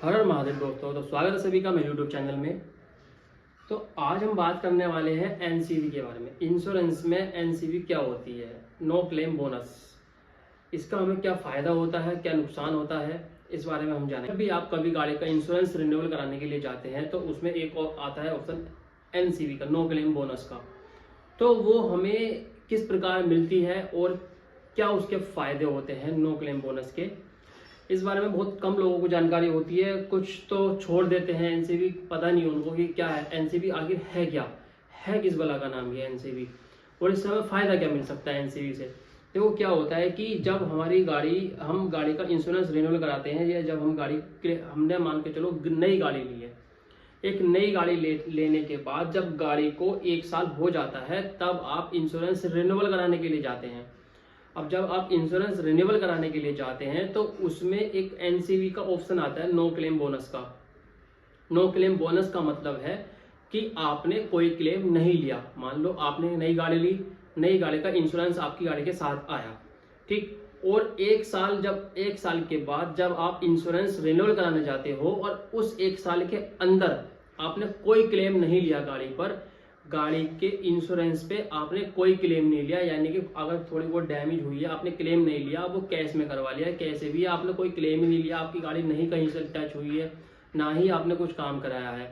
हर हर महादेव दोस्तों। तो स्वागत है सभी का मेरे यूट्यूब चैनल में। तो आज हम बात करने वाले हैं एनसीवी के बारे में। इंश्योरेंस में एनसीवी क्या होती है, नो क्लेम बोनस, इसका हमें क्या फ़ायदा होता है, क्या नुकसान होता है, इस बारे में हम जानेंगे। जब भी आप कभी गाड़ी का इंश्योरेंस रिन्यूअल कराने के लिए जाते हैं तो उसमें एक और आता है ऑप्शन एनसीवी का, नो क्लेम बोनस का। तो वो हमें किस प्रकार मिलती है और क्या उसके फ़ायदे होते हैं नो क्लेम बोनस के, इस बारे में बहुत कम लोगों को जानकारी होती है। कुछ तो छोड़ देते हैं एनसीवी, पता नहीं उनको कि क्या है एनसीवी, आखिर है क्या, है किस बला का नाम ये एनसीवी, और इससे हमें फ़ायदा क्या मिल सकता है एनसीवी से। देखो क्या होता है कि जब हम गाड़ी का इंश्योरेंस रिन्यूअल कराते हैं, या जब हमने मान के चलो नई गाड़ी ली है, एक नई गाड़ी लेने के बाद जब गाड़ी को 1 साल हो जाता है तब आप इंश्योरेंस रिन्यूअल कराने के लिए जाते हैं। अब जब आप इंश्योरेंस रिन्यूअल कराने के लिए जाते हैं तो उसमें एक एनसीवी का ऑप्शन आता है नो क्लेम बोनस का। नो क्लेम बोनस का मतलब है कि आपने कोई क्लेम नहीं लिया। मान लो आपने नई गाड़ी ली, नई गाड़ी का इंश्योरेंस आपकी गाड़ी के साथ आया, ठीक, और 1 साल के बाद जब आप इंश्योरेंस रिन्यूअल कराने जाते हो और उस 1 साल के अंदर आपने कोई क्लेम नहीं लिया गाड़ी पर, गाड़ी के इंश्योरेंस पे आपने कोई क्लेम नहीं लिया, यानी कि अगर थोड़ी बहुत डैमेज हुई है आपने क्लेम नहीं लिया, वो कैश में करवा लिया, कैसे भी आपने कोई क्लेम ही नहीं लिया, आपकी गाड़ी नहीं कहीं से टच हुई है, ना ही आपने कुछ काम कराया है,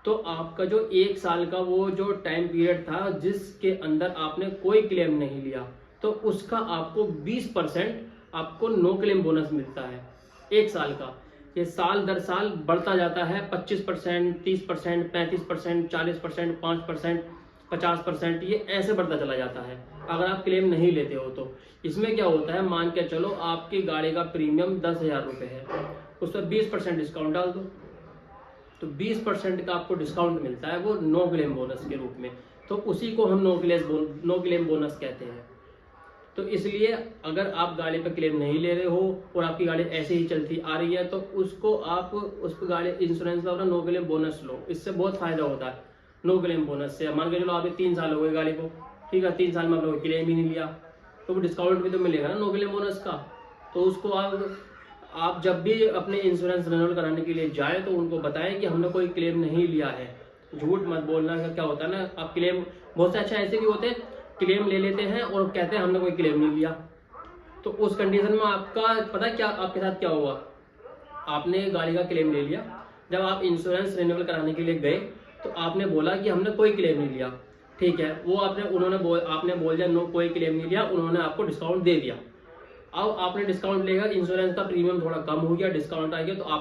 तो आपका जो 1 साल का वो जो टाइम पीरियड था जिसके अंदर आपने कोई क्लेम नहीं लिया, तो उसका आपको 20% आपको नो क्लेम बोनस मिलता है 1 साल का। ये साल दर साल बढ़ता जाता है, 25%, 30%, 35%, 40%, 5%, 50%, ये ऐसे बढ़ता चला जाता है अगर आप क्लेम नहीं लेते हो तो। इसमें क्या होता है, मान के चलो आपकी गाड़ी का प्रीमियम 10,000 रुपये है, उस पर 20% डिस्काउंट डाल दो, तो 20% का आपको डिस्काउंट मिलता है, वो नो क्लेम बोनस के रूप में। तो उसी को हम नो क्लेम बोनस कहते हैं। तो इसलिए अगर आप गाड़ी पर क्लेम नहीं ले रहे हो और आपकी गाड़ी ऐसे ही चलती आ रही है तो उसको आप उस पर गाड़ी इंश्योरेंस का अपना नो क्लेम बोनस लो, इससे बहुत फायदा होता है नो क्लेम बोनस से। मान के चलो आपके 3 साल हो गए गाड़ी को, ठीक है, 3 साल में आपने क्लेम ही नहीं लिया, तो वो डिस्काउंट भी तो मिलेगा ना नो क्लेम बोनस का। तो उसको आप जब भी अपने इंश्योरेंस रिन्यूअल कराने के लिए जाए तो उनको बताएं कि हमने कोई क्लेम नहीं लिया है। झूठ मत बोलना का क्या होता है ना, आप क्लेम, बहुत से अच्छा ऐसे भी होते हैं क्लेम ले लेते हैं और कहते हैं हमने कोई क्लेम नहीं लिया, तो उस कंडीशन में आपका पता है क्या आपके साथ क्या हुआ, आपने गाड़ी का क्लेम ले लिया, जब आप इंश्योरेंस रिन्यूअल कराने के लिए गए तो आपने बोला कि हमने कोई क्लेम नहीं लिया, ठीक है, वो आपने बोल दिया नो कोई क्लेम नहीं लिया, उन्होंने आपको डिस्काउंट दे दिया। अब आपने डिस्काउंट लेगा, इंश्योरेंस का प्रीमियम थोड़ा कम हो गया, डिस्काउंट आ गया, तो आपने